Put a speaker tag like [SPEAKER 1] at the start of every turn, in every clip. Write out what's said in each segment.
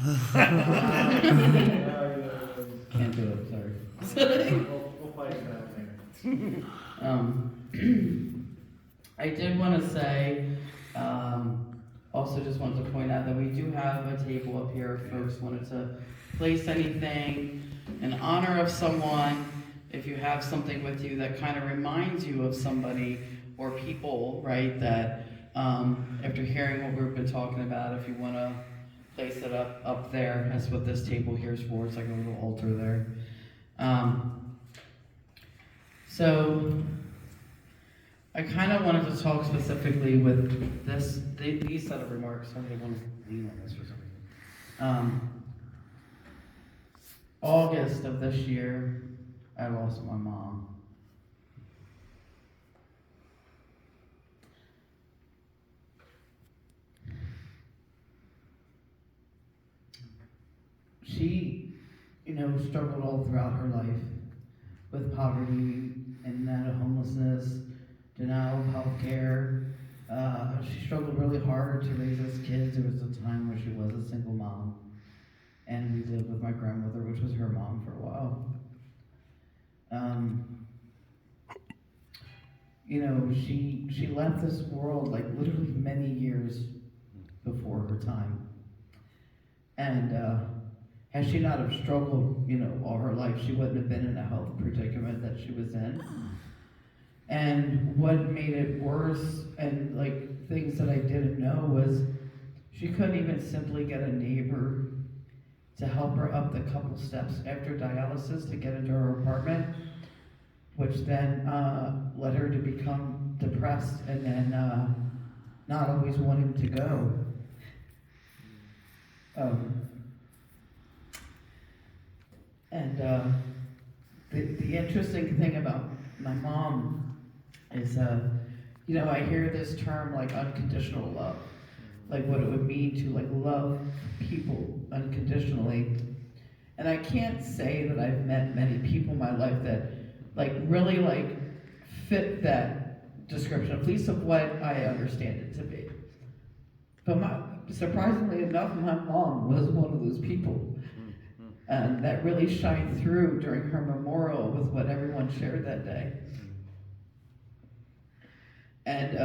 [SPEAKER 1] Can't do it, sorry.
[SPEAKER 2] We'll fight that later.
[SPEAKER 1] I did want to say, also just wanted to point out that we do have a table up here if folks wanted to place anything in honor of someone. If you have something with you that kind of reminds you of somebody or people, right, that after hearing what we've been talking about, if you want to place it up there, that's what this table here is for. It's like a little altar there. So I kind of wanted to talk specifically with these set of remarks. I really want to lean on this for some reason. August of this year, I lost my mom. She, struggled all throughout her life with poverty and that of homelessness, denial of health care. She struggled really hard to raise us kids. There was a time where she was a single mom, and we lived with my grandmother, which was her mom for a while. She left this world like literally many years before her time. And had she not have struggled, all her life, she wouldn't have been in the health predicament that she was in. And what made it worse, and like things that I didn't know, was she couldn't even simply get a neighbor to help her up the couple steps after dialysis to get into her apartment, which then led her to become depressed and then not always wanting to go. The interesting thing about my mom is, I hear this term like unconditional love, like what it would mean to like love people unconditionally. And I can't say that I've met many people in my life that like really like fit that description, at least of what I understand it to be. But surprisingly enough, my mom was one of those people. And that really shined through during her memorial with what everyone shared that day. And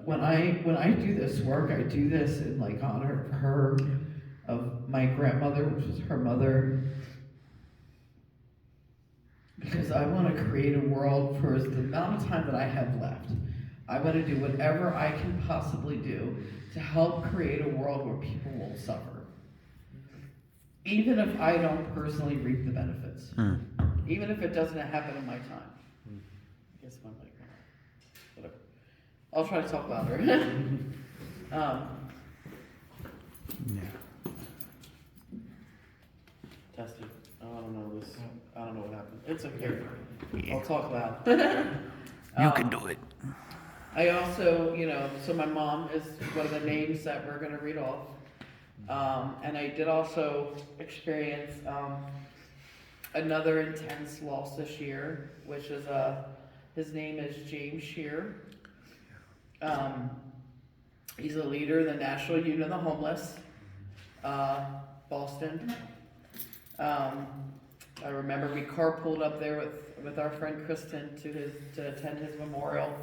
[SPEAKER 1] when I do this work, I do this in like honor of her, of my grandmother, which was her mother, because I want to create a world for the amount of time that I have left. I want to do whatever I can possibly do to help create a world where people won't suffer. Even if I don't personally reap the benefits. Even if it doesn't happen in my time. I guess my mic went out. Whatever. I'll try to talk louder. Testing. Oh, I don't know this. I don't know what happened. It's okay. I'll talk loud.
[SPEAKER 3] You can do it.
[SPEAKER 1] I also, so my mom is one of the names that we're going to read off. And I did also experience another intense loss this year, which is his name is James Shear. He's a leader in the National Union of the Homeless, Boston. I remember we carpooled up there with our friend Kristen to attend his memorial,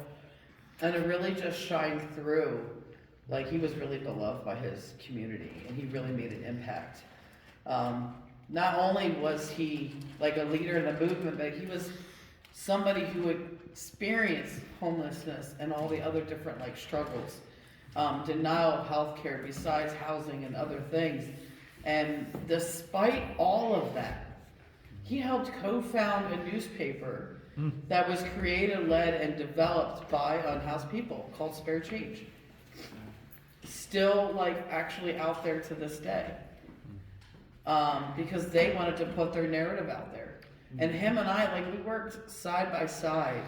[SPEAKER 1] and it really just shined through. Like, he was really beloved by his community, and he really made an impact. Not only was he like a leader in the movement, but he was somebody who would experience homelessness and all the other different like struggles, denial of health care besides housing and other things. And despite all of that, he helped co-found a newspaper that was created, led, and developed by unhoused people called Spare Change. Still like actually out there to this day, because they wanted to put their narrative out there. And him and I, like, we worked side by side,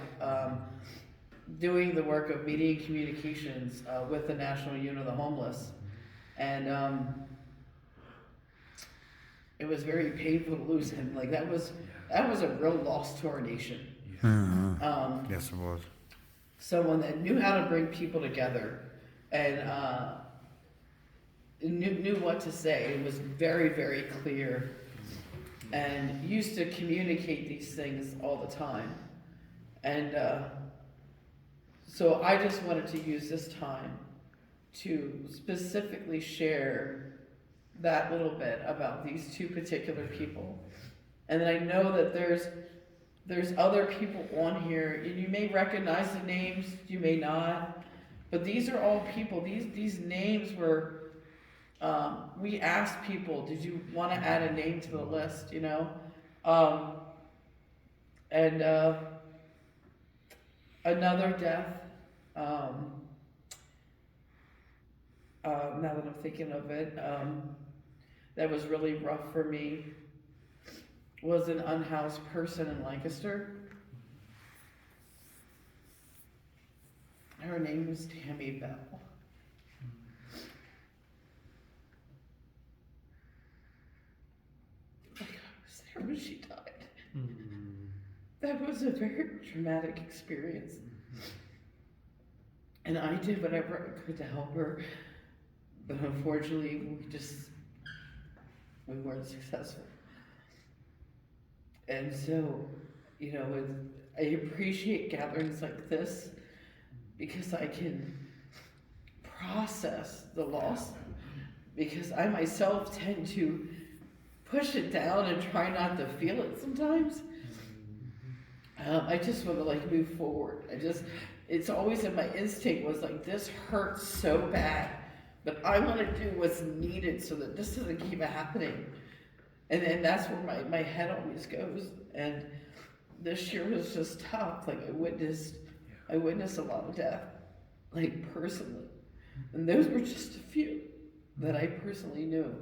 [SPEAKER 1] doing the work of media and communications with the National Union of the Homeless. And it was very painful to lose him. Like, that was a real loss to our nation.
[SPEAKER 3] Yes, it was.
[SPEAKER 1] Someone that knew how to bring people together and knew what to say. It was very, very clear, and used to communicate these things all the time. And so I just wanted to use this time to specifically share that little bit about these two particular people. And then I know that there's other people on here, and you may recognize the names, you may not, but these are all people. These names were, we asked people, did you want to add a name to the list, you know? And another death, now that I'm thinking of it, that was really rough for me, was an unhoused person in Lancaster. Her name was Tammy Bell. I was there when she died. That was a very traumatic experience. And I did whatever I could to help her, but unfortunately, we weren't successful. And so, you know, I appreciate gatherings like this because I can process the loss, because I myself tend to push it down and try not to feel it sometimes. I just want to like move forward. It's always in my instinct was like, this hurts so bad, but I want to do what's needed so that this doesn't keep happening. And that's where my head always goes. And this year was just tough. Like I witnessed a lot of death, like personally. And those were just a few that I personally knew.